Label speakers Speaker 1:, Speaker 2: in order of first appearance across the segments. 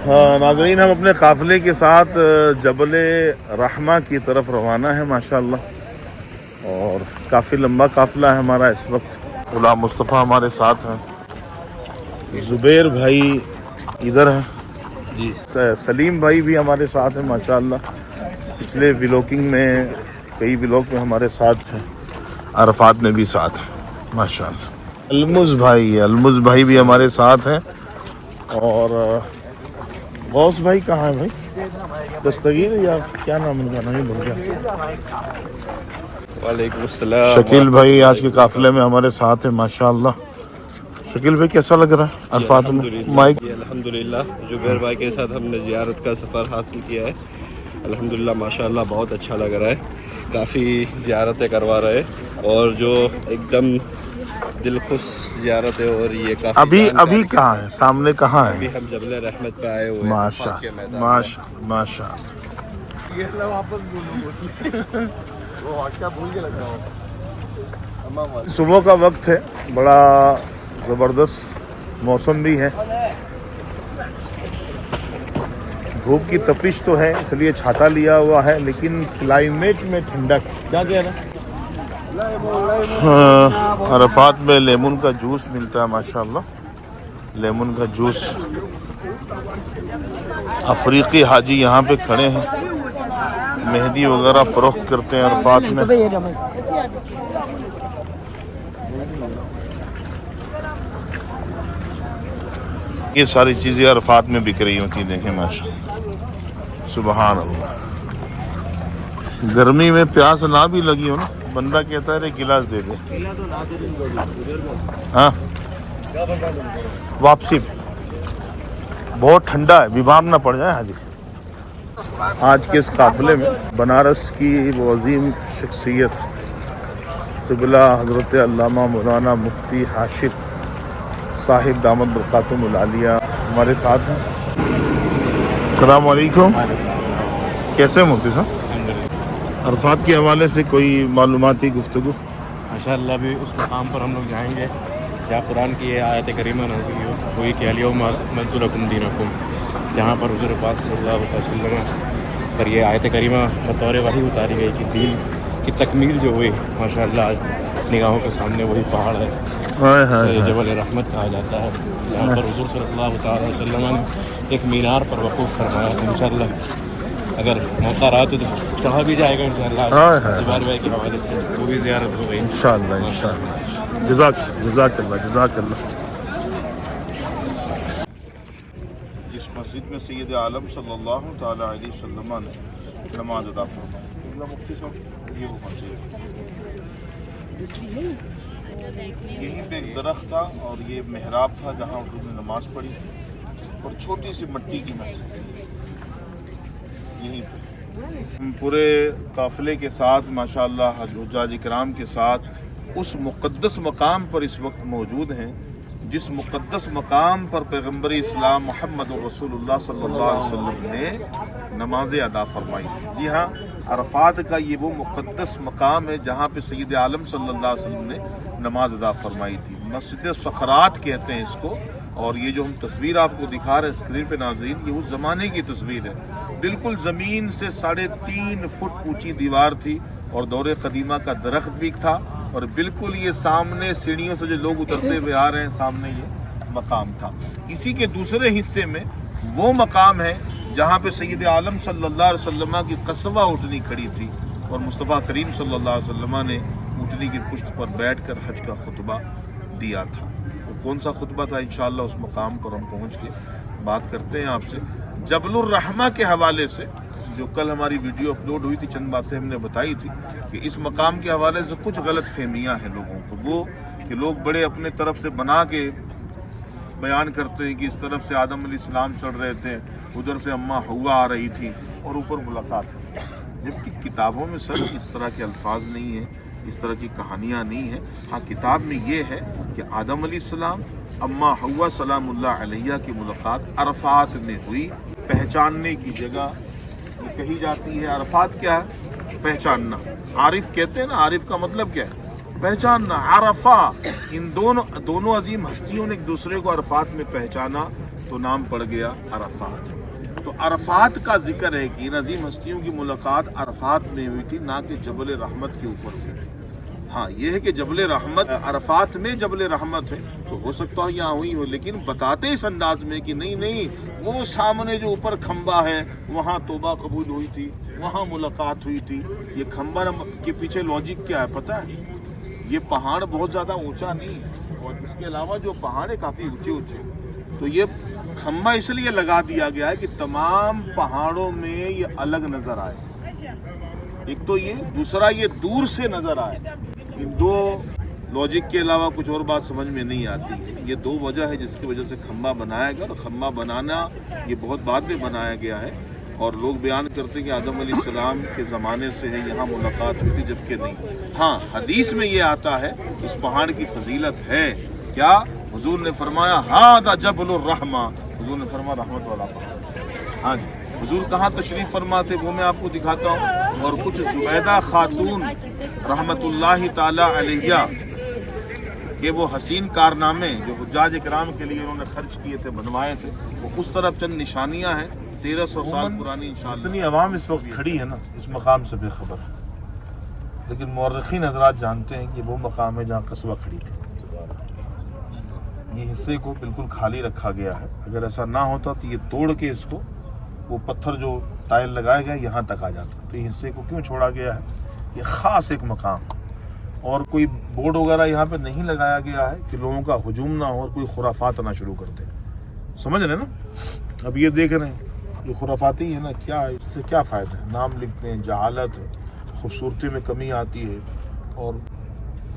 Speaker 1: नाज़रीन, हम अपने काफ़िले के साथ जबल रहमा की तरफ रवाना है माशाअल्लाह, और काफ़ी लंबा काफ़िला है हमारा इस वक्त। गुलाम मुस्तफ़ा हमारे साथ हैं, ज़ुबैर भाई इधर हैं जी, सलीम भाई भी हमारे साथ हैं माशाअल्लाह। पिछले व्लॉगिंग में कई व्लॉग में हमारे साथ हैं, अरफात में भी साथ हैं माशाअल्लाह। अलमुज़ भाई भी हमारे साथ हैं, और गौस भाई कहाँ है भाई, दस्तगीर या क्या नाम उनका, नहीं भूल गया।
Speaker 2: वालेकुम अस्सलाम।
Speaker 1: शकील भाई आज के काफिले में हमारे साथ है माशाअल्लाह। शकील भाई कैसा लग रहा है अरफात में? माइक
Speaker 2: अल्हम्दुलिल्लाह, जुबैर भाई के साथ हमने ज़ियारत का सफ़र हासिल किया है। अल्हम्दुलिल्लाह माशाअल्लाह बहुत अच्छा लग रहा है। काफ़ी ज़ियारतें करवा रहे, और जो एकदम दिल खुश ज़ियारत है। और ये काफ़ी
Speaker 1: अभी कहाँ है, सामने कहाँ है?
Speaker 2: अभी हम जबल रहमत पे आए हुए हैं।
Speaker 1: माशा माशा
Speaker 2: ये वापस वो वाक़या भूल के लगा हूँ।
Speaker 1: सुबह का वक्त है, बड़ा ज़बरदस्त मौसम भी है, धूप की तपिश तो है इसलिए छाता लिया हुआ है, लेकिन क्लाइमेट में ठंडक। क्या कह रहा है? अरफात में लेमन का जूस मिलता है माशाअल्लाह, लेमन का जूस। अफ्रीकी हाजी यहाँ पे खड़े हैं, मेहंदी वगैरह फरोख्त करते हैं अरफात में। ये सारी चीज़ें अरफात में बिक रही होती, देखें माशाअल्लाह, सुबहान अल्लाह। गर्मी में प्यास ना भी लगी हो ना, बंदा कहता है रे गिलास दे दे। हाँ, वापसी बहुत ठंडा है, बीमार ना पड़ जाए हाजी। आज के इस काफिले में बनारस की वो अजीम शख्सियत क़िबला हज़रत अल्लामा मौलाना मुफ्ती हाशिम साहिब दामद बरकातुहुल आलिया हमारे साथ हैं। अस्सलाम वालेकुम, कैसे हैं मुफ्ती साहब? अरफात के हवाले से कोई मालूमाती गुफ्तगू?
Speaker 3: माशाअल्लाह भी उस मकाम पर हम लोग जाएंगे जहाँ कुरान की ये आयत करीमा नाज़िल हो, वही कि अल-यौमा अकमलतु लकुम दीनकुम, जहाँ पर हुज़ूर पाक सल्लल्लाहु अलैहि वसल्लम पर ये आयत करीमा बतौर वही उतारी गई कि दीन की तकमील जो हुई माशाअल्लाह आज निगाहों के सामने वही पहाड़ है, जबल रहमत कहा जाता है, जहाँ पर हुज़ूर सल्लल्लाहु अलैहि वसल्लम ने एक मीनार पर वक़ूफ़ फरमाया। इंशाअल्लाह अगर मौका रहा तो चढ़ा भी जाएगा इंशाअल्लाह। जुबैर भाई के हवाले से वो भी ज़ियारत हो गई
Speaker 1: इंशाअल्लाह। जज़ाकल्लाह। इस मस्जिद में सैयद आलम सल्लल्लाहु तआला अलैहि वसल्लम ने नमाज अदा फरमाई। मुफ्ती साहब ये वो मस्जिद, यहीं पे एक दरख्त था और ये मेहराब था जहाँ उन्होंने नमाज पढ़ी, और छोटी सी मट्टी की मस्जिद यहीं पे। हम पूरे काफ़िले के साथ माशाअल्लाह हुज्जाज इकराम के साथ उस मुक़द्दस मकाम पर इस वक्त मौजूद हैं, जिस मुक़द्दस मकाम पर पैगम्बर इस्लाम मोहम्मद रसूलुल्लाह सल्लल्लाहु अलैहि वसल्लम ने नमाज़ अदा फरमाई थी। जी हाँ, अरफात का ये वो मुक़द्दस मकाम है जहाँ पे सैयद आलम सल्लल्लाहु अलैहि वसल्लम ने नमाज अदा फरमाई थी। मस्जिद सखरात कहते हैं इसको, और ये जो हम तस्वीर आपको दिखा रहे हैं स्क्रीन पे नाज़रीन, ये उस ज़माने की तस्वीर है। बिल्कुल ज़मीन से 3.5 फुट ऊंची दीवार थी, और दौरे कदीमा का दरख्त भी था, और बिल्कुल ये सामने सीढ़ियों से जो लोग उतरते हुए आ रहे हैं, सामने ये मकाम था। इसी के दूसरे हिस्से में वो मकाम है जहाँ पे सैयद आलम सल्लल्लाहु अलैहि वसल्लम की कसवा ऊँटनी खड़ी थी, और मुस्तफ़ा करीम सल्लल्लाहु अलैहि वसल्लम ने ऊँटनी की पुश्त पर बैठकर हज का खुतबा दिया था। वो कौन सा खुतबा था, इंशाअल्लाह उस मकाम पर हम पहुँच के बात करते हैं आपसे। जबलुर रहमा के हवाले से जो कल हमारी वीडियो अपलोड हुई थी, चंद बातें हमने बताई थी कि इस मकाम के हवाले से कुछ गलत फहमियाँ हैं लोगों को, वो कि लोग बड़े अपने तरफ से बना के बयान करते हैं कि इस तरफ से आदम अलैहिस्सलाम चढ़ रहे थे, उधर से अम्मा हव्वा आ रही थी, और ऊपर मुलाकात है। जबकि किताबों में सर इस तरह के अल्फाज नहीं है, इस तरह की कहानियाँ नहीं है। हाँ, किताब में ये है कि आदम अलैहिस्सलाम अम्मा हव्वा सलामुल्लाह अलैहा की मुलाकात अरफात में हुई। पहचानने की जगह ये कही जाती है। अरफात क्या है? पहचानना। आरिफ कहते हैं ना, आरिफ का मतलब क्या है? पहचानना। अरफा, इन दोनों अजीम हस्तियों ने एक दूसरे को अरफात में पहचाना, تو نام پڑ گیا عرفات. تو عرفات کا ذکر ہے کہ ان عظیم ہستیوں کی ملاقات عرفات میں ہوئی تھی، نہ کہ جبل رحمت کے اوپر ہوئی تھی. ہاں یہ ہے کہ جبل رحمت عرفات میں جبل رحمت ہے تو ہو سکتا ہے یہاں ہوئی ہو، لیکن بتاتے اس انداز میں کہ نہیں وہ سامنے جو اوپر کھمبا ہے وہاں توبہ قبول ہوئی تھی، وہاں ملاقات ہوئی تھی. یہ کھمبا کے پیچھے لاجک کیا ہے پتہ ہے؟ یہ پہاڑ بہت زیادہ اونچا نہیں ہے، اور اس کے علاوہ جو پہاڑ ہے کافی اونچے اونچے، تو یہ کھمبا اس لیے لگا دیا گیا ہے کہ تمام پہاڑوں میں یہ الگ نظر آئے. ایک تو یہ، دوسرا یہ دور سے نظر آئے. ان دو لاجک کے علاوہ کچھ اور بات سمجھ میں نہیں آتی. یہ دو وجہ ہے جس کی وجہ سے کھمبا بنایا گیا، اور کھمبا بنانا یہ بہت بعد میں بنایا گیا ہے. اور لوگ بیان کرتے ہیں کہ آدم علیہ السلام کے زمانے سے ہے یہاں ملاقات ہوئی تھی، جبکہ نہیں. ہاں حدیث میں یہ آتا ہے اس پہاڑ کی فضیلت ہے. کیا؟ حضور نے فرمایا ھذا جبل الرحمہ، حضور نے فرمایا رحمت والا پہاڑ. ہاں جی، حضور کہاں تشریف فرما تھے وہ میں آپ کو دکھاتا ہوں. اور کچھ زبیدہ خاتون رحمت اللہ تعالی علیہ کہ وہ حسین کارنامے جو حجاج اکرام کے لیے انہوں نے خرچ کیے تھے، بنوائے تھے، وہ اس طرف چند نشانیاں ہیں 1300 سال پرانی انشاءاللہ. اتنی عوام اس وقت کھڑی ہے نا اس مقام سے بے خبر ہے، لیکن مورخین حضرات جانتے ہیں کہ وہ مقام ہے جہاں قصبہ کھڑی تھی. یہ حصے کو بالکل خالی رکھا گیا ہے. اگر ایسا نہ ہوتا تو یہ توڑ کے اس کو، وہ پتھر جو ٹائل لگائے گئے یہاں تک آ جاتا. تو یہ حصے کو کیوں چھوڑا گیا ہے؟ یہ خاص ایک مقام، اور کوئی بورڈ وغیرہ یہاں پہ نہیں لگایا گیا ہے کہ لوگوں کا ہجوم نہ ہو اور کوئی خرافات نہ شروع کر دے. سمجھ رہے ہیں نا؟ اب یہ دیکھ رہے ہیں جو خرافاتی ہے نا، کیا اس سے کیا فائدہ ہے؟ نام لکھتے ہیں، جہالت ہے، خوبصورتی میں کمی آتی ہے، اور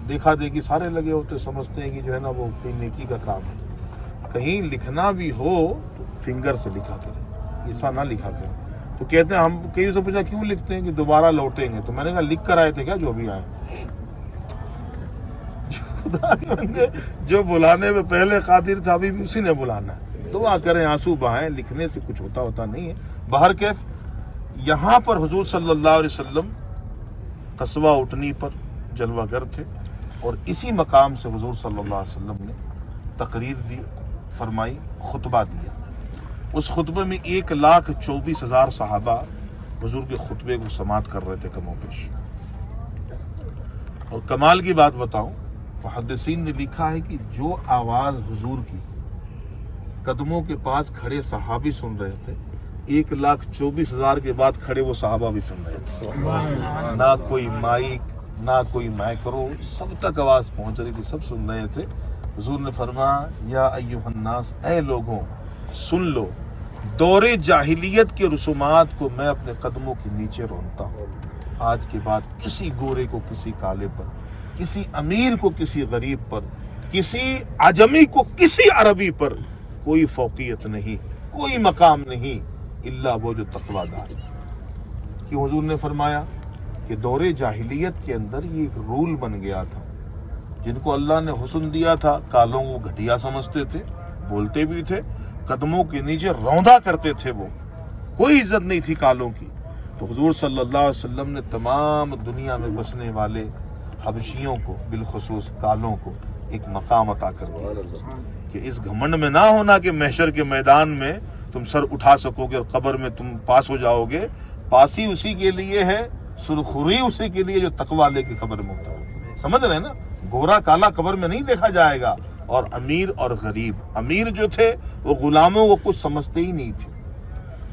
Speaker 1: دیکھا دیکھی سارے لگے ہوتے، سمجھتے ہیں کہ جو ہے نا وہ کوئی نیکی کا کام ہے. کہیں لکھنا بھی ہو تو فنگر سے لکھا کریں، ایسا نہ لکھا کریں. تو کہتے ہیں، ہم کئی سے پوچھا کیوں لکھتے ہیں کہ دوبارہ لوٹیں گے. تو میں نے کہا لکھ کر آئے تھے کیا جو بھی آئے؟ خدا کے بندے، جو بلانے میں پہلے قادر تھا ابھی بھی اسی نے بلانا ہے. دعا کریں، آنسو بہائیں، لکھنے سے کچھ ہوتا نہیں ہے. باہر کیف یہاں پر حضور صلی اللہ علیہ وسلم قصبہ اٹھنی پر جلوہ گر تھے، اور اسی مقام سے حضور صلی اللہ علیہ وسلم نے تقریر دی، فرمائی، خطبہ دیا. اس خطبے میں 1,24,000 صحابہ حضور کے خطبے کو سماعت کر رہے تھے کم و بیش. اور کمال کی بات بتاؤں، محدثین نے لکھا ہے کہ جو آواز حضور کی قدموں کے پاس کھڑے صحابی سن رہے تھے، 1,24,000 کے بعد کھڑے وہ صحابہ بھی سن رہے تھے. نہ کوئی مائک، نہ کوئی مائکرو، سب تک آواز پہنچ رہی تھی، سب سن رہے تھے. حضور نے فرمایا یا ایھا الناس، اے لوگوں سن لو، دور جاہلیت کے رسومات کو میں اپنے قدموں کے نیچے رونتا ہوں. آج کے بعد کسی گورے کو کسی کالے پر، کسی امیر کو کسی غریب پر، کسی عجمی کو کسی عربی پر کوئی فوقیت نہیں، کوئی مقام نہیں الا وہ جو تقویٰ دار. کہ حضور نے فرمایا کہ دور جاہلیت کے اندر یہ ایک رول بن گیا تھا، جن کو اللہ نے حسن دیا تھا کالوں کو گھٹیا سمجھتے تھے، بولتے بھی تھے، قدموں کے نیچے روندا کرتے تھے، وہ کوئی عزت نہیں تھی کالوں کی. تو حضور صلی اللہ علیہ وسلم نے تمام دنیا میں بسنے والے حبشیوں کو، بالخصوص کالوں کو، ایک مقام عطا کر دیا کہ اس گھمنڈ میں نہ ہونا کہ محشر کے میدان میں تم سر اٹھا سکو گے اور قبر میں تم پاس ہو جاؤ گے. پاسی اسی کے لیے ہے، سرخری اسی کے لیے جو تقویٰ لے کے قبر میں اترا. سمجھ رہے ہیں نا؟ گورا کالا قبر میں نہیں دیکھا جائے گا. اور امیر اور غریب، امیر جو تھے وہ غلاموں کو کچھ سمجھتے ہی نہیں تھے،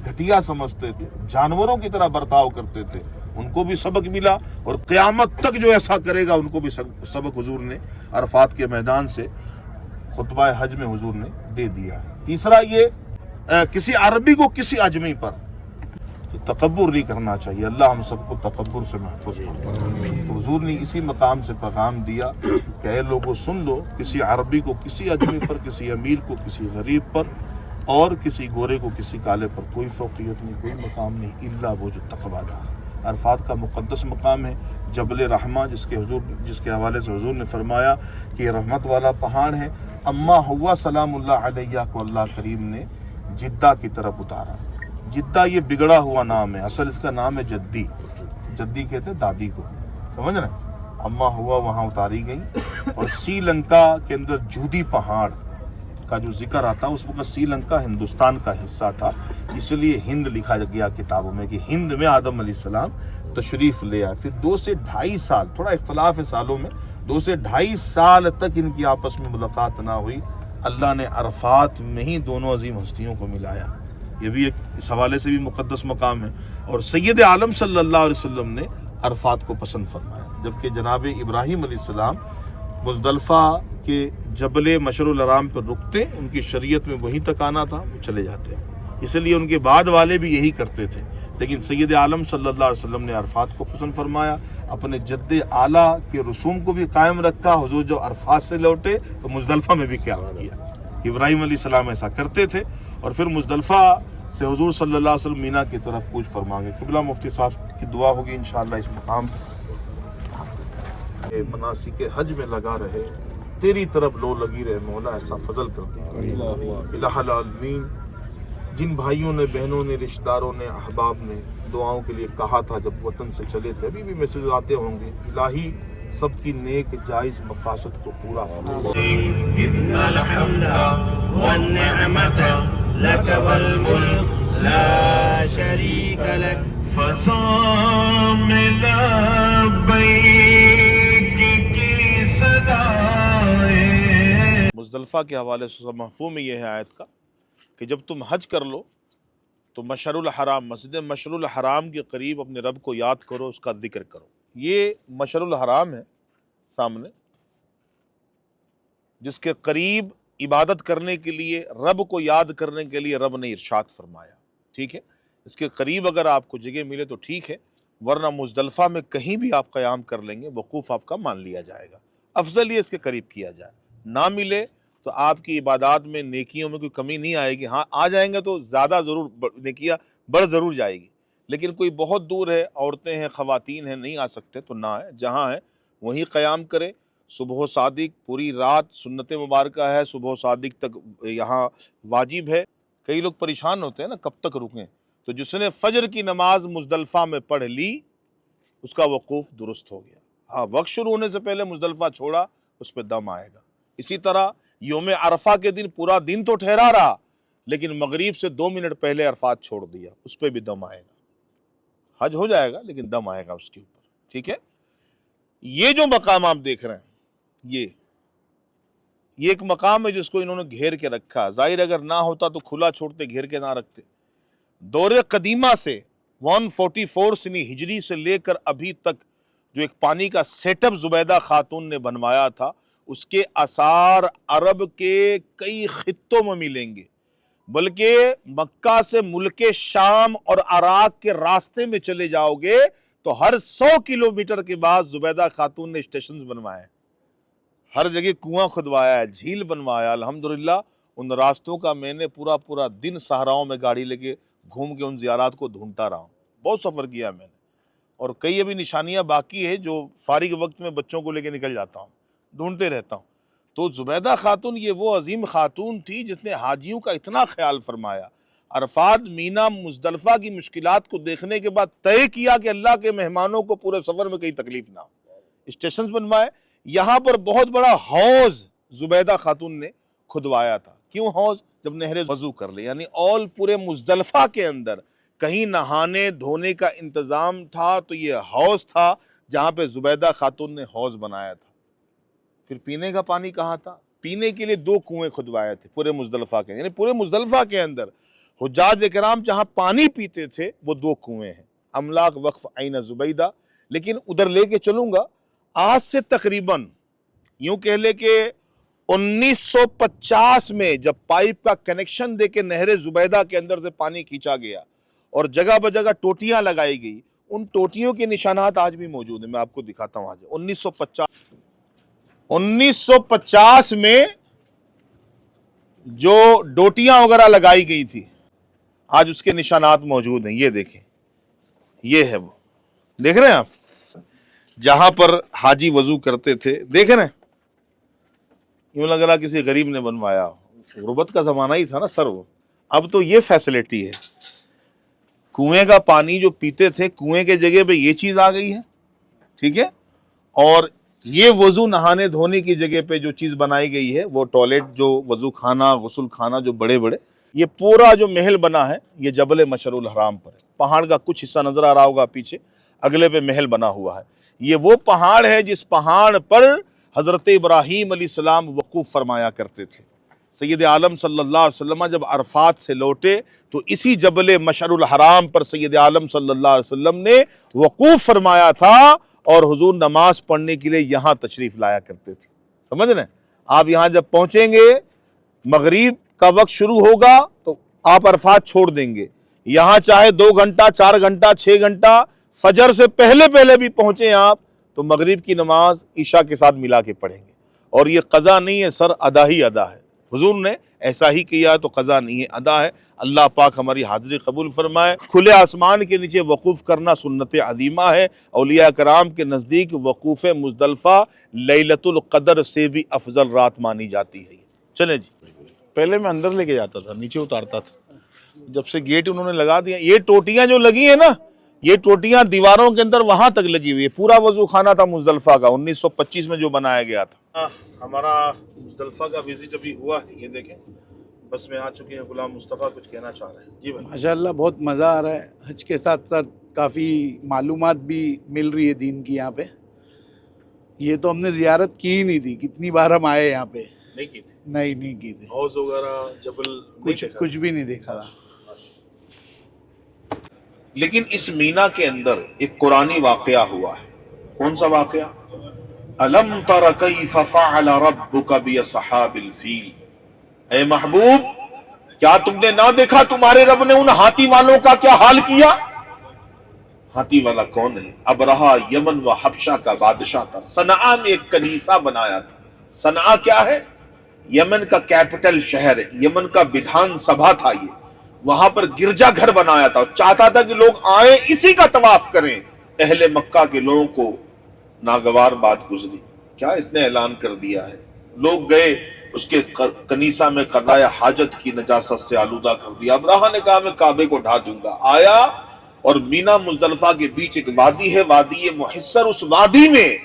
Speaker 1: گھٹیا سمجھتے تھے، جانوروں کی طرح برتاؤ کرتے تھے. ان کو بھی سبق ملا، اور قیامت تک جو ایسا کرے گا ان کو بھی سبق حضور نے عرفات کے میدان سے خطبہ حج میں حضور نے دے دیا. تیسرا یہ کسی عربی کو کسی عجمی پر تو تکبر نہیں کرنا چاہیے. اللہ ہم سب کو تکبر سے محفوظ فرمائے. تو حضور نے اسی مقام سے پیغام دیا کہ اے لوگوں سن لو، کسی عربی کو کسی عجمی پر، کسی امیر کو کسی غریب پر، اور کسی گورے کو کسی کالے پر کوئی فوقیت نہیں، کوئی مقام نہیں الا وہ جو تقویٰ دار. عرفات کا مقدس مقام ہے جبل رحمہ، جس کے حوالے سے حضور نے فرمایا کہ یہ رحمت والا پہاڑ ہے. اما ہوا سلام اللہ علیہ کو اللہ کریم نے جدہ کی طرف اتارا. جدہ یہ بگڑا ہوا نام ہے، اصل اس کا نام ہے جدی. جدی کہتے ہیں دادی کو، سمجھ رہے ہیں؟ اما ہوا وہاں اتاری گئی. اور سری لنکا کے اندر جودی پہاڑ का जो जिक्र आता है, उस वक्त श्रीलंका हिंदुस्तान का हिस्सा था, इसलिए हिंद लिखा गया किताबों में कि हिंद में आदम अलैहिस्सलाम तशरीफ़ ले आए। फिर 2 से 2.5 साल, थोड़ा इख्तलाफ है सालों में, 2 से 2.5 साल तक इनकी आपस में मुलाकात ना हुई। अल्लाह ने अरफात में ही दोनों अजीम हस्तियों को मिलाया। ये भी एक इस हवाले से भी मुक़द्दस मकाम है। और सैयद आलम सल्लल्लाहु अलैहि वसल्लम ने अरफात को पसंद फरमाया, जबकि जनाब इब्राहीम अलैहिस्सलाम मुज़दलिफ़ा के जबल मशरुल हराम पर रुकते, उनकी शरीयत में वहीं तक आना था, वो चले जाते, इसलिए उनके बाद वाले भी यही करते थे। लेकिन सैयद आलम सल्लल्लाहु अलैहि वसल्लम ने अरफात को पसंद फरमाया, अपने जद्दे आला के रसूम को भी कायम रखा। हुजूर जो अरफात से लौटे तो मुज़दलिफ़ा में भी क्या किया, इब्राहीम अलैहिस्सलाम ऐसा करते थे। और फिर मुज़दलिफ़ा से हुजूर सल्लल्लाहु अलैहि वसल्लम मीना की तरफ कूच फरमाएंगे। क़िबला मुफ्ती साहब की दुआ होगी इंशाअल्लाह इस मकाम मनासिक हज में लगा रहे, तेरी तरफ लो लगी रहे मौला, ऐसा फजल करते इलाहुल आलमीन। जिन भाइयों ने, बहनों ने, रिश्तेदारों ने, अहबाब ने दुआओं के लिए कहा था जब वतन से चले थे, अभी भी मैसेज आते होंगे, इलाही सबकी नेक जायज मकासद को पूरा मुज़दलिफ़ा के हवाले से महफूम ये है आयत का कि जब तुम हज कर लो तो मशरुल हराम, मस्जिद मशरुल हराम के करीब अपने रब को याद करो, उसका जिक्र करो। ये मशरुल हराम है सामने, जिसके करीब इबादत करने के लिए, रब को याद करने के लिए रब ने इरशाद फरमाया। ठीक है, इसके करीब अगर आपको जगह मिले तो ठीक है, वरना मुज़दलिफ़ा में कहीं भी आप क़याम कर लेंगे, वकूफ़ आपका मान लिया जाएगा। अफजल ये इसके करीब किया जाए, ना मिले तो आपकी इबादत में, नेकियों में कोई कमी नहीं आएगी। हाँ, आ जाएंगे तो ज़्यादा ज़रूर नेकियां बढ़ ज़रूर जाएगी, लेकिन कोई बहुत दूर है, औरतें हैं, ख़वातीन हैं, नहीं आ सकते तो ना है, जहाँ है वहीं क़याम करे। सुबह सादिक पूरी रात सुन्नत मुबारक है, सुबह सादिक तक यहाँ वाजिब है। कई लोग परेशान होते हैं ना कब तक रुकें, तो जिसने फ़जर की नमाज मुज़दलिफ़ा में पढ़ ली उसका वकूफ़ दुरुस्त हो गया। हाँ, वक्त शुरू होने से पहले मुज़दलिफ़ा छोड़ा, उस पर दम आएगा। इसी तरह योम अरफा के दिन पूरा दिन तो ठहरा रहा, लेकिन मगरिब से 2 मिनट पहले अरफात छोड़ दिया, उस पर भी दम आएगा। हज हो जाएगा लेकिन दम आएगा उसके ऊपर। ठीक है, ये जो मकाम आप देख रहे हैं, ये एक मकाम है जिसको इन्होंने घेर के रखा। जाहिर अगर ना होता तो खुला छोड़ते, घेर के ना रखते। दौरे कदीमा से 144 सनी हिजरी से लेकर अभी तक जो एक पानी का सेटअप जुबैदा खातून ने बनवाया था, उसके आसार अरब के कई खित्तों में मिलेंगे। बल्कि मक्का से मुल्क शाम और अराक के रास्ते में चले जाओगे तो हर 100 किलोमीटर के बाद जुबैदा खातून ने स्टेशन बनवाए, हर जगह कुआं खुदवाया है, झील बनवाया। अल्हम्दुलिल्लाह उन रास्तों का मैंने पूरा दिन सहराओं में गाड़ी लेके घूम के उन ज़ियारात को ढूंढता रहा हूँ। बहुत सफ़र किया मैंने, और कई अभी निशानियाँ बाकी है जो फारिग वक्त में बच्चों को लेके निकल जाता हूँ, ढूंढते रहता हूँ। तो जुबैदा खातून ये वो अजीम खातून थी जिसने हाजियों का इतना ख्याल फरमाया। अरफात, मीना, मुज़दलिफ़ा की मुश्किलात को देखने के बाद तय किया कि अल्लाह के मेहमानों को पूरे सफ़र में कहीं तकलीफ ना हो, स्टेशन बनवाए। यहाँ पर बहुत बड़ा हौज़ जुबैदा खातून ने खुदवाया था। क्यों हौज़? जब नहरे वज़ू कर ले, यानी ऑल पूरे मुज़दलिफ़ा के अंदर कहीं नहाने धोने का इंतज़ाम था तो ये हौज़ था जहाँ पे जुबैदा खातून ने हौज़ बनाया था। फिर पीने का पानी कहाँ था? पीने के लिए 2 कुएं खुदवाए थे पूरे मुज़दलिफ़ा के, यानी पूरे मुज़दलिफ़ा के अंदर हुज्जाज इकराम जहाँ पानी पीते थे वो 2 कुएं हैं। अमलाक वक्फ आइन जुबैदा, लेकिन उधर लेके चलूँगा। आज से तकरीबन यूँ कह ले कि 1950 में जब पाइप का कनेक्शन देके नहरे जुबैदा के अंदर से पानी खींचा गया और जगह ब जगह टोटियाँ लगाई गई, उन टोटियों के निशानात आज भी मौजूद हैं। मैं आपको दिखाता हूँ। आज 1950 में जो डोटियां वगैरह लगाई गई थी, आज उसके निशानात मौजूद हैं। ये देखें, ये है वो, देख रहे हैं आप, जहां पर हाजी वजू करते थे। देख रहे हैं, यूं लग रहा किसी गरीब ने बनवाया। गुर्बत का जमाना ही था ना सर वो। अब तो ये फैसिलिटी है, कुएं का पानी जो पीते थे, कुएं के जगह पे ये चीज आ गई है। ठीक है, और یہ वजू नहाने धोने की जगह पे जो चीज बनाई गई है, वो टॉयलेट, जो वजू खाना, गुस्ल खाना, जो बड़े बड़े, ये पूरा जो महल बना है ये जबल मशरुल हराम पर है। पहाड़ का कुछ हिस्सा नजर आ रहा होगा पीछे, अगले पे महल बना हुआ है। ये वो पहाड़ है जिस पहाड़ पर हजरत इब्राहीम अलैहिस्सलाम वकूफ फरमाया करते थे। सैयद आलम सल्लल्लाहु अलैहि वसल्लम जब अरफात से लौटे तो इसी जबल मशरुल हराम पर सैयद आलम सल्लल्लाहु अलैहि वसल्लम ने वकूफ फरमाया था और हुजूर नमाज पढ़ने के लिए यहाँ तशरीफ लाया करते थे। समझ रहे हैं? आप यहाँ जब पहुंचेंगे, मगरिब का वक्त शुरू होगा तो आप अरफात छोड़ देंगे, यहाँ चाहे 2 घंटा, 4 घंटा, 6 घंटा, फजर से पहले पहले भी पहुंचे आप तो मगरिब की नमाज ईशा के साथ मिला के पढ़ेंगे। और ये कज़ा नहीं है सर, अदा ही अदा है। हुजूर ने ऐसा ही किया तो कज़ा नहीं है, अदा है। अल्लाह पाक हमारी हाज़िरी कबूल फरमाए। खुले आसमान के नीचे वकूफ़ करना सुन्नत अदीमा है। औलिया कराम के नज़दीक वकूफ़ मुज़दलफ़ा लैलतुल क़द्र से भी अफजल रात मानी जाती है। चलें जी, पहले मैं अंदर लेके जाता था, नीचे उतारता था। जब से गेट उन्होंने लगा दिया, ये टोटियाँ जो लगी है ना, ये टोटियाँ दीवारों के अंदर वहां तक लगी हुई है। पूरा वजू खाना था मुज़दलफ़ा का, 1925 में जो बनाया गया था। हमारा मुज़दलफ़ा का विजिट अभी हुआ है, ये देखें बस में आ चुके हैं। गुलाम मुस्तफ़ा कुछ कहना चाह रहे हैं जी भाई।
Speaker 4: माशाअल्लाह बहुत मज़ा आ रहा है। हज के साथ साथ काफ़ी मालूमात भी मिल रही है दीन की यहाँ पे। ये तो हमने ज़ियारत की ही नहीं थी, कितनी बार हम आए यहाँ पे,
Speaker 1: नहीं की थी?
Speaker 4: नहीं की थी।
Speaker 1: हौज़ वगैरह जबल
Speaker 4: कुछ भी नहीं देखा था।
Speaker 1: लेकिन इस मीना के अंदर एक कुरानी वाकया हुआ है। कौन सा वाकया? अलम तर कैफ फअल रब्बुका बिअस्हाबिल फील। ऐ महबूब, क्या तुमने ना देखा तुम्हारे रब ने उन हाथी वालों का क्या हाल किया? हाथी वाला कौन है? अबरहा यमन व हबशा का बादशाह था। सनआ में एक कलीसा बनाया था। सनआ क्या है? यमन का कैपिटल शहर है, यमन का विधान सभा था। ये वहां पर गिरजा घर बनाया था, चाहता था कि लोग आए इसी का तवाफ करें। अहले मक्का के लोगों को नागवार बात गुजरी, क्या इसने ऐलान कर दिया है। लोग गए, उसके कनीसा में कज़ाए हाजत की नजासत से आलूदा कर दिया। अब्राहा ने कहा मैं काबे को ढा दूंगा। आया और मीना मुज़दलफ़ा के बीच एक वादी है, वादी मुहिस्सर। उस वादी में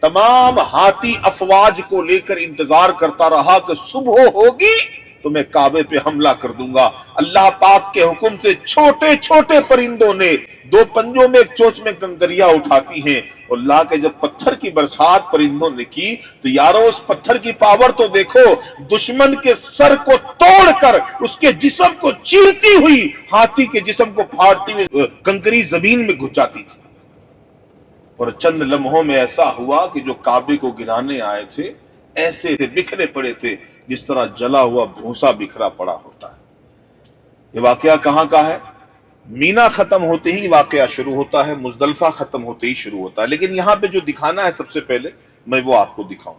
Speaker 1: तमाम हाथी अफवाज को लेकर इंतजार करता रहा कि सुबह होगी तो मैं काबे पे हमला कर दूंगा। अल्लाह पाक के हुक्म से छोटे छोटे परिंदों ने 2 पंजों में एक चोंच में कंकरिया उठाती हैं और ला के जब पत्थर की बरसात परिंदों ने की तो यारो उस पत्थर की पावर तो देखो, दुश्मन के सर को तोड़कर उसके जिस्म को चीरती हुई हाथी के जिस्म को फाड़ती हुई कंकरी जमीन में घुस जाती थी। और चंद लम्हों में ऐसा हुआ कि जो काबे को गिराने आए थे ऐसे थे, बिखरे पड़े थे जिस तरह जला हुआ भूसा बिखरा पड़ा होता है। ये वाकया कहां का है? मीना खत्म होते ही वाकया शुरू होता है, मुज़दलफ़ा खत्म होते ही शुरू होता है। लेकिन यहां पे जो दिखाना है सबसे पहले मैं वो आपको दिखाऊं।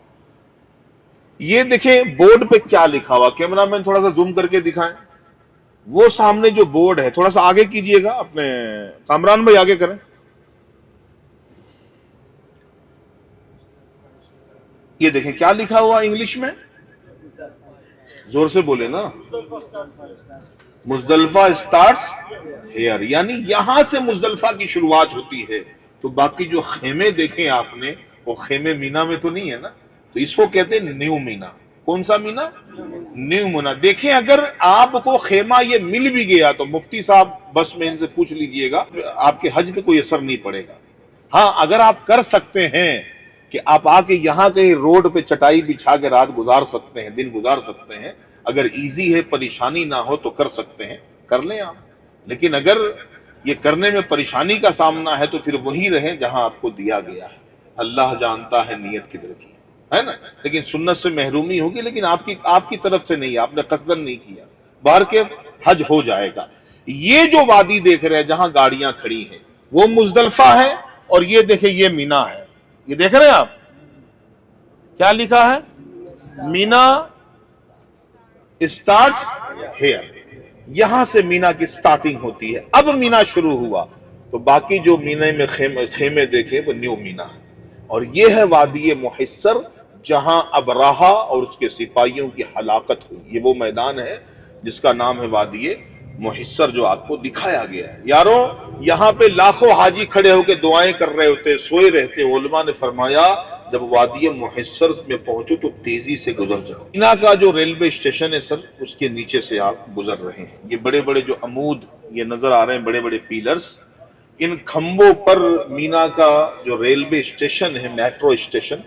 Speaker 1: ये देखें बोर्ड पे क्या लिखा हुआ, कैमरामैन थोड़ा सा जूम करके दिखाएं। वो सामने जो बोर्ड है थोड़ा सा आगे कीजिएगा, अपने कामरान भाई आगे करें। ये देखें क्या लिखा हुआ इंग्लिश में, जोर से बोले ना। मुज़दलफ़ा स्टार्ट्स हियर, यानी यहां से मुज़दलफ़ा की शुरुआत होती है। तो बाकी जो खेमे देखें आपने वो खेमे मीना में तो नहीं है ना, तो इसको कहते हैं न्यू मीना। कौन सा मीना? न्यू मीना। देखें अगर आपको खेमा ये मिल भी गया तो मुफ्ती साहब बस में इनसे पूछ लीजिएगा, आपके हज पे कोई असर नहीं पड़ेगा। हाँ, अगर आप कर सकते हैं कि आप आके यहाँ कहीं रोड पे चटाई बिछा के रात गुजार सकते हैं, दिन गुजार सकते हैं, अगर इजी है, परेशानी ना हो तो कर सकते हैं, कर लें आप। लेकिन अगर ये करने में परेशानी का सामना है तो फिर वहीं रहें जहां आपको दिया गया है। अल्लाह जानता है नीयत किधर की है ना। लेकिन सुन्नत से महरूमी होगी, लेकिन आपकी तरफ से नहीं, आपने कसदन नहीं किया, बाहर के हज हो जाएगा। ये जो वादी देख रहे हैं जहां गाड़ियां खड़ी हैं वो मुज़दलफ़ा है, और ये देखें ये मीना है। ये देख रहे हैं आप, क्या लिखा है? Meena starts here. यहां से मीना की स्टार्टिंग होती है। अब मीना शुरू हुआ तो बाकी जो मीना में खेमे देखे वो न्यू मीना है। और ये है वादी मुहिस्सर जहां अबराहा और उसके सिपाहियों की हलाकत हुई। ये वो मैदान है जिसका नाम है वादी मुहिस्सर, जो आपको दिखाया गया है। यारों, यहाँ पे लाखों हाजी खड़े होकर दुआएं कर रहे होते, सोए रहते। उलमा ने फरमाया जब वादी मुहस्सर में पहुंचो तो तेजी से गुजर जाओ। मीना का जो रेलवे स्टेशन है सर, उसके नीचे से आप गुजर रहे हैं। ये बड़े बड़े जो अमूद ये नजर आ रहे हैं, बड़े बड़े पिलर्स, इन खंभों पर मीना का जो रेलवे स्टेशन है, मेट्रो स्टेशन,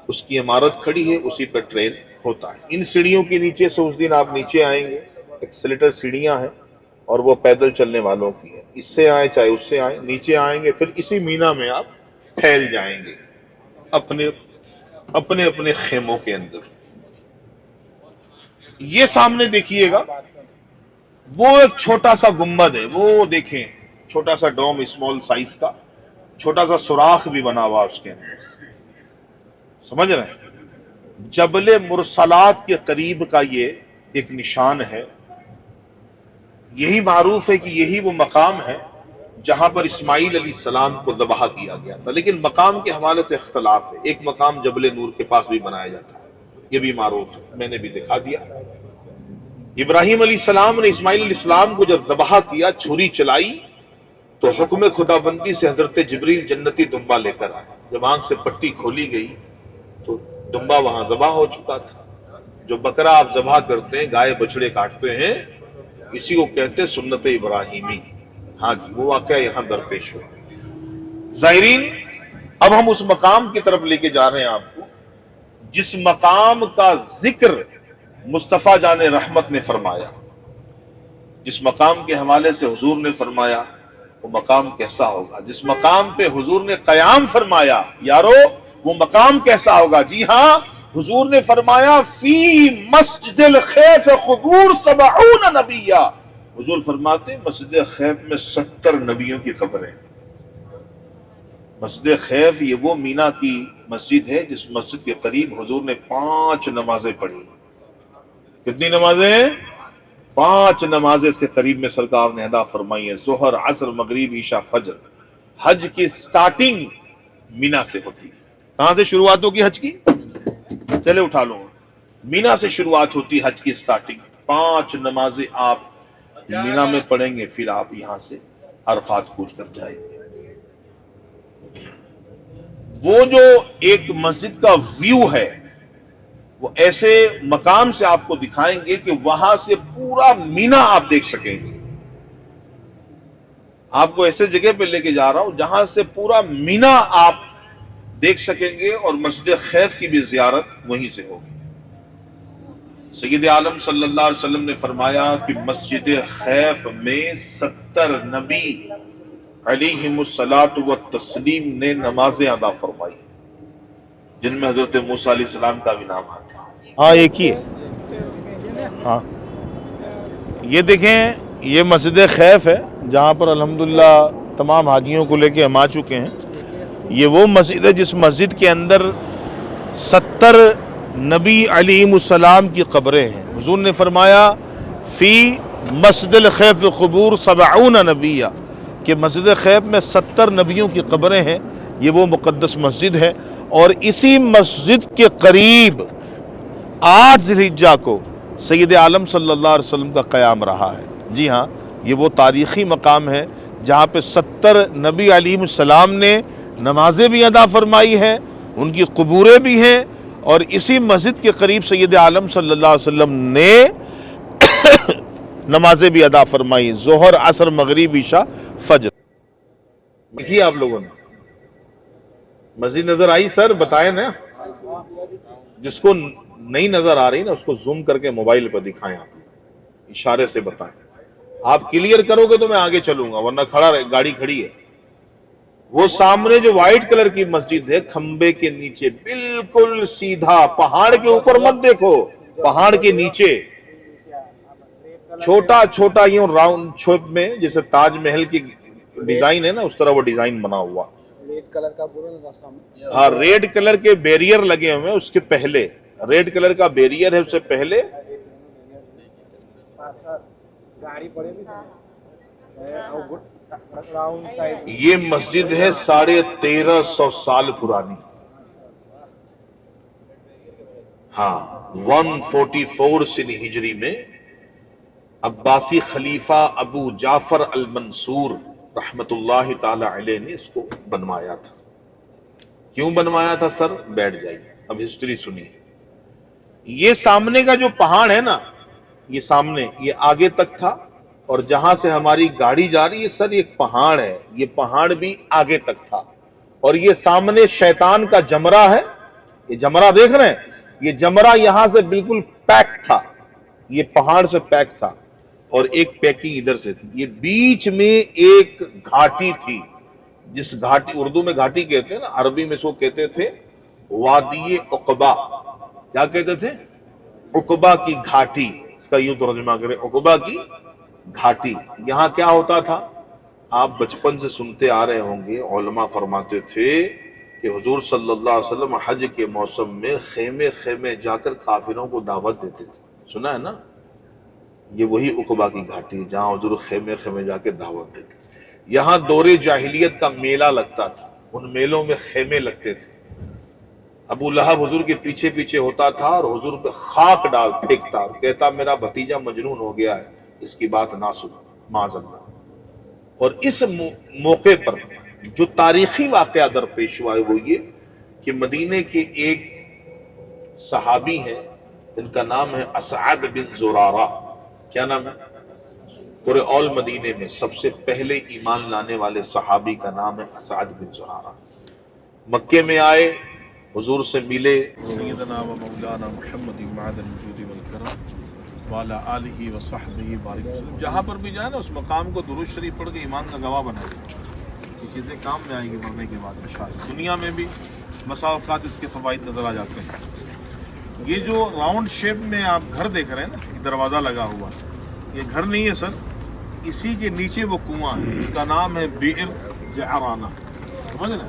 Speaker 1: उसकी इमारत खड़ी है, उसी पर ट्रेन होता है। इन सीढ़ियों के नीचे से उस दिन आप नीचे आएंगे, एक्सीलेटर सीढ़ियां हैं और वो पैदल चलने वालों की है। इससे आए चाहे उससे आए, नीचे आएंगे, फिर इसी मीना में आप फैल जाएंगे अपने अपने अपने खेमों के अंदर। ये सामने देखिएगा, वो एक छोटा सा गुंबद है, वो देखें, छोटा सा डोम, स्मॉल साइज का, छोटा सा सुराख भी बना हुआ उसके अंदर, समझ रहे हैं? जबले मुरसलात के करीब का ये एक निशान है। यही मारूफ है कि यही वो मकाम है जहां पर इस्माइल अलैहिस्सलाम को ज़बह किया गया था। लेकिन मकाम के हवाले से इख्तलाफ है। एक मकाम जबल नूर के पास भी बनाया जाता है, ये भी मारूफ है, मैंने भी दिखा दिया। इब्राहिम अलैहिस्सलाम ने इस्माइल अलैहिस्सलाम को जब ज़बह किया, छुरी चलाई, तो हुक्म खुदाबंदी से हजरत जिब्रील जन्नती दुम्बा लेकर आए। जब आंख से पट्टी खोली गई तो दुम्बा वहां ज़बह हो चुका था। जो बकरा आप ज़बह करते हैं, गाय बछड़े काटते हैं, इसी को कहते हैं सुन्नत इब्राहिमी। हाँ जी, वो वाकया यहां दरपेश हुआ। ज़ाहिरीन, अब हम उस मकाम की तरफ लेके जा रहे हैं आपको जिस मकाम का जिक्र मुस्तफ़ा जाने रहमत ने फरमाया, जिस मकाम के हवाले से हुजूर ने फरमाया वो मकाम कैसा होगा। जिस मकाम पे हुजूर ने क़याम फरमाया, यारो वो मकाम कैसा होगा। जी हाँ, हुजूर ने फरमाया फी मस्जिदिल खैफ क़ुबूर 70 नबिया। हुजूर फरमाते मस्जिद खैफ में 70 नबियों की कब्रें। मस्जिद खैफ ये वो मीना की मस्जिद है जिस मस्जिद के करीब हुजूर ने 5 नमाजें पढ़ी। कितनी नमाजें? 5 नमाजें इसके करीब में सरकार ने अदा फरमाई है, ज़ोहर, असर, मगरिब, ईशा, फजर। हज की स्टार्टिंग मीना से होती। कहां से शुरुआत होगी हज की? चले उठा लो, मीना से शुरुआत होती हज की स्टार्टिंग। 5 नमाजें आप मीना में पढ़ेंगे, फिर आप यहां से अरफात कूच कर जाएंगे। वो जो एक मस्जिद का व्यू है, वो ऐसे मकाम से आपको दिखाएंगे कि वहां से पूरा मीना आप देख सकेंगे। आपको ऐसे जगह पे लेके जा रहा हूं जहां से पूरा मीना आप देख सकेंगे और मस्जिद खैफ की भी ज़ियारत वहीं से होगी। सैयद आलम सल्लल्लाहु अलैहि वसल्लम ने फरमाया कि मस्जिद खैफ में 70 नबी अलैहिमुस्सलातु व तस्लीम ने नमाजें अदा फरमाई, जिनमें हजरत मूसा अलैहिस्सलाम का भी नाम आता है। हाँ, एक ही है। हाँ, ये देखें, ये मस्जिद खैफ है जहाँ पर अल्हम्दुलिल्लाह तमाम हाजियों को लेके हम आ चुके हैं। ये वो मस्जिद है जिस मस्जिद के अंदर 70 नबी अलैहिमुस्सलाम की कब्रें हैं। हुजूर ने फरमाया फ़ी मस्जिदिल खैफ क़ुबूर 70 नबिया, कि मस्जिद खैफ में 70 नबियों की कब्रें हैं। ये वो मुक़द्दस मस्जिद है और इसी मस्जिद के करीब 8 ज़िलहिज्जा को सैयद आलम सल्लल्लाहु अलैहि वसल्लम का क़याम रहा है। जी हाँ, ये वो तारीख़ी मकाम है जहाँ पे 70 नबी अलैहिस्सलाम ने नमाजें भी अदा फरमाई हैं, उनकी कबूरें भी हैं, और इसी मस्जिद के करीब सैयद आलम सल्लल्लाहु अलैहि वसल्लम ने नमाजें भी अदा फरमाई, ज़ोहर, असर, मगरिब, ईशा, फजर। देखिए आप लोगों ने मस्जिद नजर आई सर? बताएं ना, जिसको नहीं नजर आ रही ना उसको जूम करके मोबाइल पर दिखाएं, आप इशारे से बताएं। आप क्लियर करोगे तो मैं आगे चलूंगा, वरना खड़ा रहे, गाड़ी खड़ी है। वो सामने जो व्हाइट कलर की मस्जिद है, खंबे के नीचे बिल्कुल सीधा, पहाड़ के ऊपर मत देखो, पहाड़ के नीचे छोटा छोटा यूं राउंड शेप में, जैसे ताजमहल की डिजाइन है ना, उस तरह वो डिजाइन बना हुआ। रेड कलर का पूरा, हाँ, रेड कलर के बैरियर लगे हुए हैं। उसके पहले रेड कलर का बैरियर है, उससे पहले ये मस्जिद है 1350 साल पुरानी। हाँ, 144 सिनी हिजरी में अब्बासी खलीफा अबू जाफर अल मंसूर रहमतुल्लाहि ताला अलैह ने इसको बनवाया था। क्यों बनवाया था सर? बैठ जाइए, अब हिस्ट्री सुनिए। ये सामने का जो पहाड़ है ना, ये सामने, ये आगे तक था, और जहां से हमारी गाड़ी जा रही है सर, ये पहाड़ है, ये पहाड़ भी आगे तक था, और ये सामने शैतान का जमरा है, ये जमरा देख रहे हैं, ये जमरा यहां से बिल्कुल पैक था, ये पहाड़ से पैक था, और एक पैकिंग इधर से थी। ये बीच में एक घाटी थी, जिस घाटी, उर्दू में घाटी कहते हैं ना, अरबी में इसको कहते थे वादी उकबा। क्या कहते थे? उकबा की घाटी, इसका यूं तर्जुमा करें, उकबा की घाटी। यहां क्या होता था? आप बचपन से सुनते आ रहे होंगे, उलमा फरमाते थे कि हुजूर सल्लल्लाहु अलैहि वसल्लम हज के मौसम में खेमे खेमे जाकर काफिरों को दावत देते थे। सुना है ना? ये वही उकबा की घाटी है जहां हुजूर खेमे खेमे जाके दावत देते। यहां दौरे जाहिलियत का मेला लगता था, उन मेलों में खेमे लगते थे। अबू लहब हुजूर के पीछे पीछे होता था और हुजूर पे खाक डाल फेंकता, कहता मेरा भतीजा मजनून हो गया है, इसकी बात ना सुनो, माज़अल्लाह। और इस मौके पर जो तारीखी वाकया दरपेश हुआ है वो ये कि मदीने के एक सहाबी हैं, इनका नाम है असअद बिन ज़ुरारा। क्या नाम है? पूरे ऑल मदीने में सबसे पहले ईमान लाने वाले सहाबी का नाम है असअद बिन ज़ुरारा। मक्के में आए, हुजूर से मिले, सय्यदना व मौलाना मुहम्मद मअदल वजूद वल करम वाला आलिही व सहबिही बारिक वसल्लम। जहाँ पर भी जाए ना, उस मकाम को दुरूद शरीफ पढ़ के ईमान का गवाह बनाइए, ये चीज़ें काम में आएंगी मरने के बाद इंशाअल्लाह। दुनिया में भी बसा औक़ात इसके फ़वाइद नज़र आ जाते हैं। ये जो राउंड शेप में आप घर देख रहे हैं ना, दरवाज़ा लगा हुआ, ये घर नहीं है सर, इसी के नीचे वो कुआं है, इसका नाम है बि'r जअराना। समझ ना?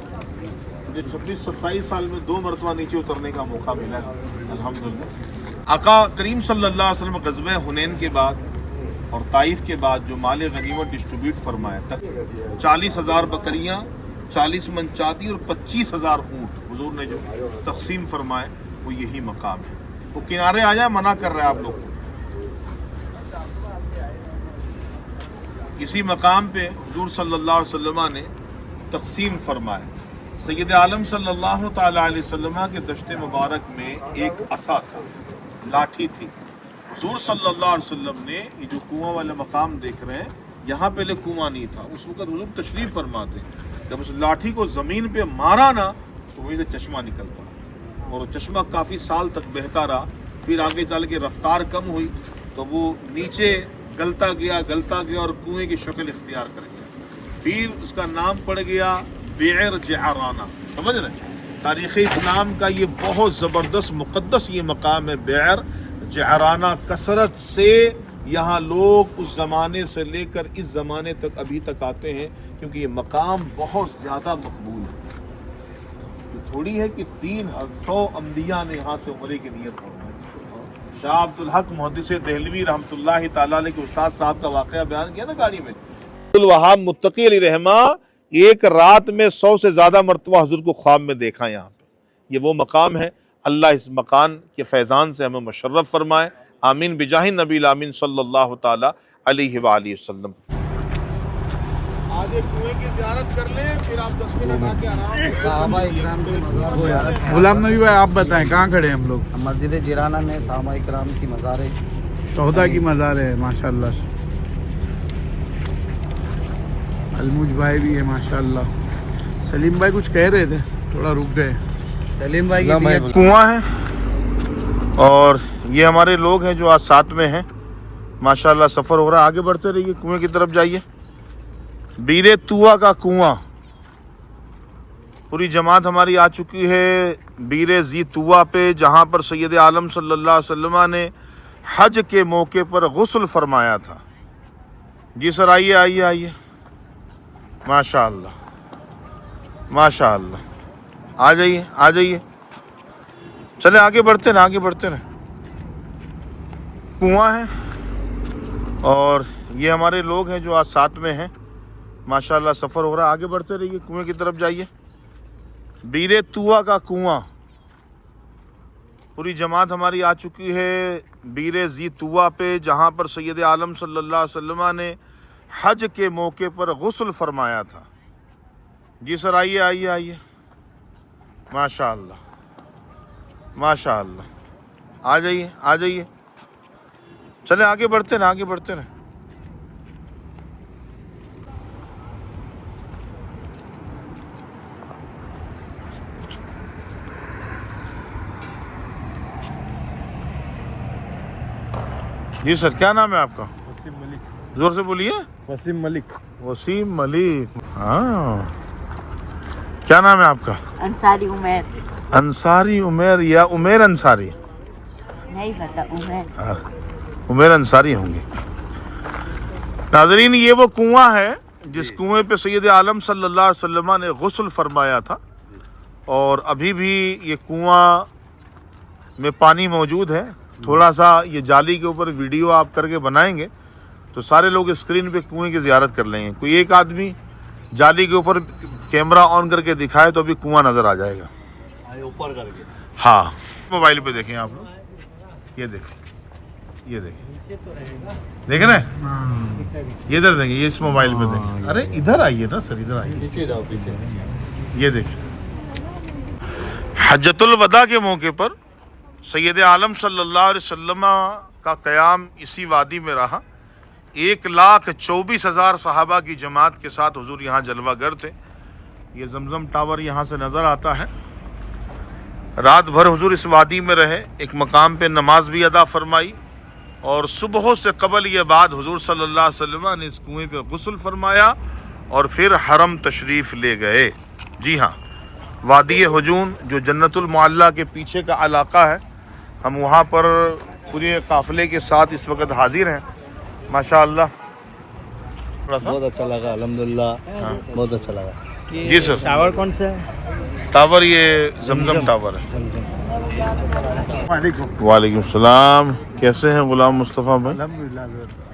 Speaker 1: मुझे 26-27 साल में 2 मरतबा नीचे उतरने का मौका मिला है, अल्हम्दुलिल्लाह। आका करीम सल्लल्लाहु अलैहि वसल्लम ग़ज़वे हुनैन के बाद और ताइफ के बाद जो माल गनीमत डिस्ट्रीब्यूट फरमाया तक 40,000 बकरियां, 40 मन चांदी और 25,000 ऊँट हुजूर ने जो तकसीम फरमाए, वो यही मकाम है। वो किनारे आ जाए, मना कर रहे हैं आप लोग। इसी मकाम पे हुजूर सल्लल्लाहु अलैहि वसल्लम ने तकसीम फरमाया। सैयद आलम सल्लल्लाहु ताला अलैहि वसल्लम के दश्ते मुबारक में एक असा था, लाठी थी। हुजूर सल्लल्लाहु अलैहि वसल्लम ने ये जो कुआं वाला मकाम देख रहे हैं, यहाँ पहले कुआं नहीं था। उस वक्त हुजूर तशरीफ फरमाते, जब उस लाठी को ज़मीन पे मारा ना, तो वहीं से चश्मा निकलता, और वो चश्मा काफ़ी साल तक बहता रहा। फिर आगे चल के रफ्तार कम हुई तो वो नीचे गलता गया और कुएं की शक्ल इख्तियार कर गया। फिर उसका नाम पड़ गया बि'r जअराना। समझ रहे? तारीख़ इस्लाम का ये बहुत ज़बरदस्त मुक़द्दस ये मकाम है बि'r जअराना। कसरत से यहाँ लोग उस ज़माने से लेकर इस ज़माने तक अभी तक आते हैं, क्योंकि ये मकाम बहुत ज़्यादा मकबूल है। तो थोड़ी है कि 300 अम्बिया ने यहाँ से उम्रे की नीयत फरमाई। शाह अब्दुल हक मुहद्दिस देहलवी रहमतुल्लाहि ताला अलैह के उस्ताद साहब का वाक़या बयान किया ना गाड़ी में। अब्दुल वहाब मुत्तकी अली रहमा एक रात में 100 से ज़्यादा मरतबा हुज़ूर को ख्वाब में देखा। यहाँ पे ये वो मकाम है। अल्लाह इस मकान के फैज़ान से हमें मुशर्रफ फरमाए। आमीन बिजाहि नबी आमीन सल्लल्लाहु ताला अलैहि वसल्लम। आज एक कुएं की ज़ियारत कर लें, फिर आप 10 मिनट आके आराम से।
Speaker 4: गुलाम नबी भाई, आप बताएं कहाँ खड़े हैं हम लोग?
Speaker 5: मस्जिद जिराना में सहाबा इकराम की मज़ार है,
Speaker 4: शोहदा की मज़ार है माशाअल्लाह से। अलमुज भाई भी है माशाअल्लाह। सलीम भाई कुछ कह रहे थे, थोड़ा रुक गए।
Speaker 5: सलीम भाई की
Speaker 1: कुआं है और ये हमारे लोग हैं जो आज साथ में हैं। माशाअल्लाह सफ़र हो रहा है, आगे बढ़ते रहिए, कुएं की तरफ जाइए। बीरे तुआ का कुआं, पूरी जमात हमारी आ चुकी है बीरे जी तुआ पे, जहाँ पर सैयद आलम सल्लल्लाहु अलैहि वसल्लम ने हज के मौके पर गुस्ल फरमाया था। जी सर, आइए आइए आइए। माशाअल्लाह माशाअल्लाह, आ जाइए आ जाइए, चले आगे बढ़ते ना, आगे बढ़ते ना। कुआं है और ये हमारे लोग हैं जो आज साथ में हैं। माशाअल्लाह सफ़र हो रहा है, आगे बढ़ते रहिए, कुएं की तरफ जाइए। बीरे तुआ का कुआं, पूरी जमात हमारी आ चुकी है बीरे जी तुआ पे, जहाँ पर सैयद आलम सल्लल्लाहु अलैहि वसल्लम ने हज के मौके पर गुस्ल फरमाया था। जी सर, आइए आइए आइए। माशा अल्लाह। आ जाइए चले आगे बढ़ते ना जी सर, क्या नाम है आपका?
Speaker 3: वसीम मलिक।
Speaker 1: जोर से बोलिए।
Speaker 3: वसीम मलिक।
Speaker 1: वसीम मलिक। हाँ, क्या नाम है आपका?
Speaker 6: अंसारी उमेर।
Speaker 1: अंसारी उमेर या उमेर अंसारी?
Speaker 6: नहीं पता, उमेर।
Speaker 1: उमेर अंसारी होंगे। नाजरीन, ये वो कुआं है जिस कुएं पे सैयद आलम सल्लल्लाहु अलैहि वसल्लम ने गुस्ल फरमाया था, और अभी भी ये कुआं में पानी मौजूद है। थोड़ा सा ये जाली के ऊपर वीडियो आप करके बनाएंगे तो सारे लोग स्क्रीन पे कुएं की ज़ियारत कर लेंगे। कोई एक आदमी जाली के ऊपर कैमरा ऑन करके दिखाए तो अभी कुआं नज़र आ जाएगा
Speaker 2: ऊपर करके।
Speaker 1: हाँ, मोबाइल पे देखें आप लोग, ये देखें देखें ना, ये इधर देखें, ये इस मोबाइल पे देखें। अरे इधर आइए ना सर, इधर आइए,
Speaker 2: पीछे जाओ पीछे।
Speaker 1: ये देखें। हज्जतुल वदा के मौके पर सैयद आलम सल्लल्लाहु अलैहि वसल्लम का क़याम इसी वादी में रहा। 1,24,000 सहाबा की जमात के साथ हुजूर यहाँ जलवागर थे। ये जमजम टावर यहाँ से नज़र आता है। रात भर हुजूर इस वादी में रहे, एक मकाम पे नमाज भी अदा फरमाई, और सुबह से कबल ये बाद हुजूर सल्लल्लाहु अलैहि वसल्लम ने इस कुएं पे गुस्ल फरमाया और फिर हरम तशरीफ़ ले गए। जी हाँ, वादी हुजून जो जन्नतुल मुअल्ला के पीछे का इलाका है, हम वहाँ पर पूरे काफ़िले के साथ इस वक्त हाजिर हैं। माशा अल्लाह,
Speaker 5: बहुत अच्छा लगा, अल्हम्दुलिल्लाह। बहुत अच्छा लगा।
Speaker 1: जी सर।
Speaker 7: टावर कौन सा है?
Speaker 1: टावर ये जमजम टावर है। वालेकुम सलाम, कैसे हैं गुलाम मुस्तफ़ा भाई?
Speaker 4: अल्हम्दुलिल्लाह।